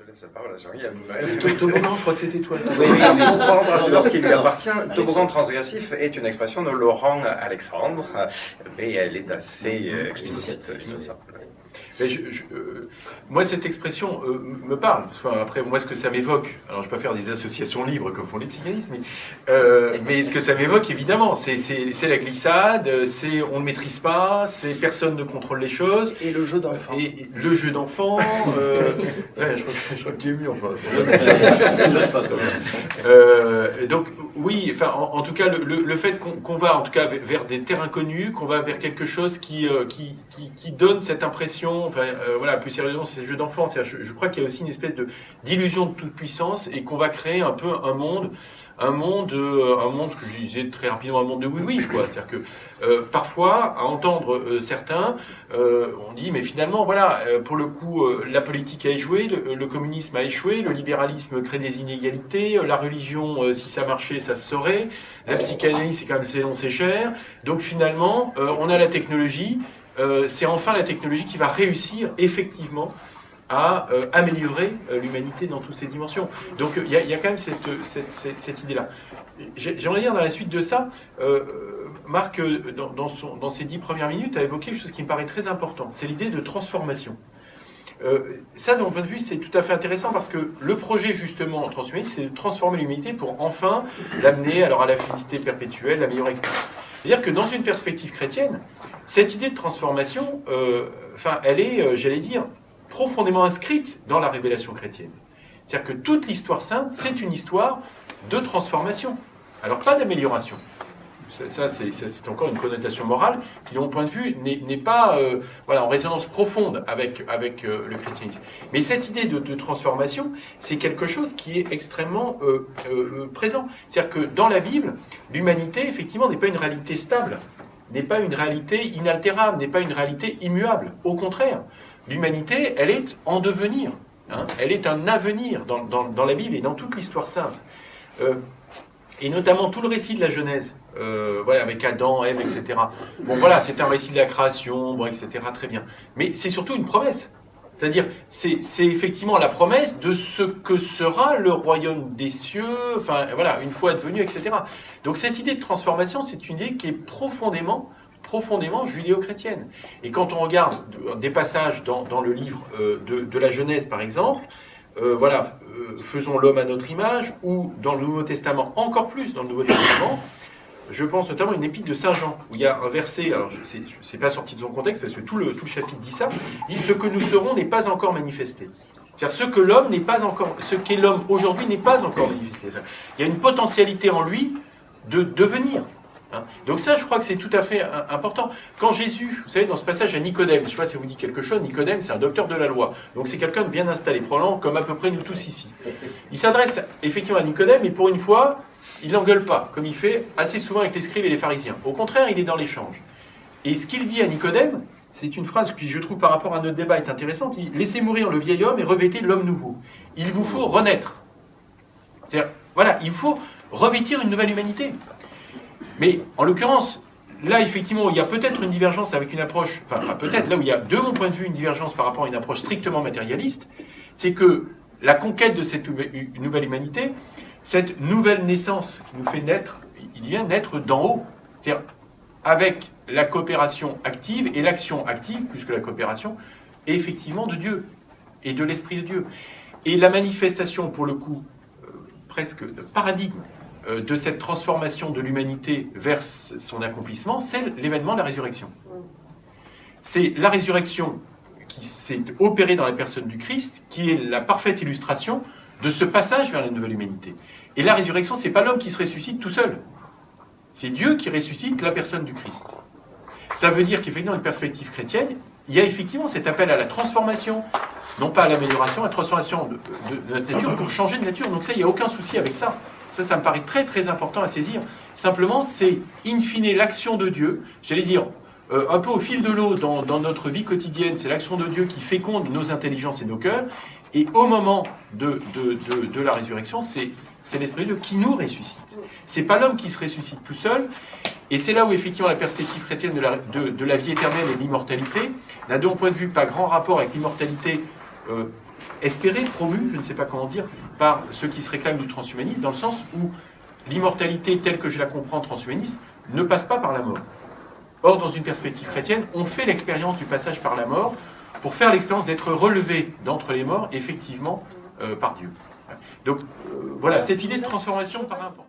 Je laisse la parole à Jean-Yves. Toboggan, je crois que c'était toi. Oui, comprendre, c'est lorsqu'il lui appartient. Toboggan transgressif est une expression de Laurent Alexandre, mais elle est assez explicite, il me semble. Mais moi, cette expression me parle. Enfin, après, moi, ce que ça m'évoque, alors je ne vais pas faire des associations libres comme font les psychanalystes, mais ce que ça m'évoque, évidemment, c'est la glissade, c'est on ne maîtrise pas, c'est personne ne contrôle les choses. Et le jeu d'enfant. Et le jeu d'enfant. Ouais, je crois que tu es mieux, enfin. Donc, oui, enfin, en tout cas, le fait qu'on va, en tout cas, vers des terres inconnues, qu'on va vers quelque chose qui donne cette impression. Enfin, voilà, plus sérieusement, c'est le jeu d'enfant. Je crois qu'il y a aussi une espèce d'illusion de toute puissance et qu'on va créer un peu un monde, ce que je disais très rapidement, un monde de oui-oui, quoi. C'est-à-dire que parfois, à entendre certains, on dit, mais finalement, voilà, pour le coup, la politique a échoué, le communisme a échoué, le libéralisme crée des inégalités, la religion, si ça marchait, ça se saurait, la psychanalyse, c'est quand même c'est long, c'est cher. Donc finalement, on a la technologie. C'est enfin la technologie qui va réussir effectivement à améliorer l'humanité dans toutes ses dimensions. Donc il y a quand même cette idée-là. J'aimerais dire dans la suite de ça, Marc, dans ses 10 premières minutes, a évoqué quelque chose qui me paraît très important. C'est l'idée de transformation. Ça, de mon point de vue, c'est tout à fait intéressant parce que le projet, justement, transhumaniste, c'est de transformer l'humanité pour enfin l'amener alors à la félicité perpétuelle, l'améliorer, etc. C'est-à-dire que dans une perspective chrétienne, cette idée de transformation, elle est, j'allais dire, profondément inscrite dans la révélation chrétienne. C'est-à-dire que toute l'histoire sainte, c'est une histoire de transformation. Alors, pas d'amélioration. Ça, c'est encore une connotation morale qui, de mon point de vue, n'est pas en résonance profonde avec le christianisme. Mais cette idée de transformation, c'est quelque chose qui est extrêmement présent. C'est-à-dire que dans la Bible, l'humanité, effectivement, n'est pas une réalité stable, n'est pas une réalité inaltérable, n'est pas une réalité immuable. Au contraire, l'humanité, elle est en devenir. Hein, elle est un avenir dans la Bible et dans toute l'histoire sainte. Et notamment tout le récit de la Genèse, avec Adam, Ève, etc. Bon, voilà, c'est un récit de la création, bon, etc. Très bien. Mais c'est surtout une promesse. C'est-à-dire, c'est effectivement la promesse de ce que sera le royaume des cieux, enfin, voilà, une fois advenu, etc. Donc, cette idée de transformation, c'est une idée qui est profondément judéo-chrétienne. Et quand on regarde des passages dans le livre de la Genèse, par exemple, faisons l'homme à notre image, ou dans le Nouveau Testament, encore plus dans le Nouveau Testament, je pense notamment à une épître de Saint Jean, où il y a un verset, alors je ne sais pas sorti de son contexte, parce que tout le chapitre dit ça, dit « Ce que nous serons n'est pas encore manifesté ». C'est-à-dire ce qu'est l'homme aujourd'hui n'est pas encore manifesté. Il y a une potentialité en lui de devenir. Hein. Donc ça, je crois que c'est tout à fait important. Quand Jésus, vous savez, dans ce passage à Nicodème, je ne sais pas si ça vous dit quelque chose, Nicodème, c'est un docteur de la loi. Donc c'est quelqu'un de bien installé, probablement comme à peu près nous tous ici. Il s'adresse effectivement à Nicodème, et pour une fois, il n'engueule pas, comme il fait assez souvent avec les scribes et les pharisiens. Au contraire, il est dans l'échange. Et ce qu'il dit à Nicodème, c'est une phrase qui, je trouve, par rapport à notre débat, est intéressante. Il dit « Laissez mourir le vieil homme et revêtez l'homme nouveau. Il vous faut renaître. » C'est-à-dire, voilà, il faut revêtir une nouvelle humanité. Mais, en l'occurrence, là, effectivement, il y a peut-être une divergence avec une approche, peut-être, là où il y a, de mon point de vue, une divergence par rapport à une approche strictement matérialiste, c'est que la conquête de cette nouvelle humanité, cette nouvelle naissance qui nous fait naître, il vient naître d'en haut. C'est-à-dire, avec la coopération active et l'action active, plus que la coopération, et effectivement de Dieu, et de l'Esprit de Dieu. Et la manifestation, pour le coup, presque de paradigme, de cette transformation de l'humanité vers son accomplissement, c'est l'événement de la résurrection. C'est la résurrection qui s'est opérée dans la personne du Christ, qui est la parfaite illustration de ce passage vers la nouvelle humanité. Et la résurrection, c'est pas l'homme qui se ressuscite tout seul. C'est Dieu qui ressuscite la personne du Christ. Ça veut dire qu'effectivement, dans une perspective chrétienne, il y a effectivement cet appel à la transformation, non pas à l'amélioration, à la transformation de notre nature pour changer de nature. Donc ça, il n'y a aucun souci avec ça. Ça me paraît très très important à saisir. Simplement, c'est in fine l'action de Dieu, j'allais dire, un peu au fil de l'eau dans notre vie quotidienne, c'est l'action de Dieu qui féconde nos intelligences et nos cœurs, et au moment de la résurrection, c'est l'Esprit de Dieu qui nous ressuscite. C'est pas l'homme qui se ressuscite tout seul, et c'est là où effectivement la perspective chrétienne de la vie éternelle et de l'immortalité n'a de mon point de vue pas grand rapport avec l'immortalité espérée, promue, je ne sais pas comment dire, par ceux qui se réclament du transhumanisme, dans le sens où l'immortalité telle que je la comprends transhumaniste ne passe pas par la mort. Or, dans une perspective chrétienne, on fait l'expérience du passage par la mort pour faire l'expérience d'être relevé d'entre les morts, effectivement, par Dieu. Donc, voilà, cette idée de transformation paraît importante.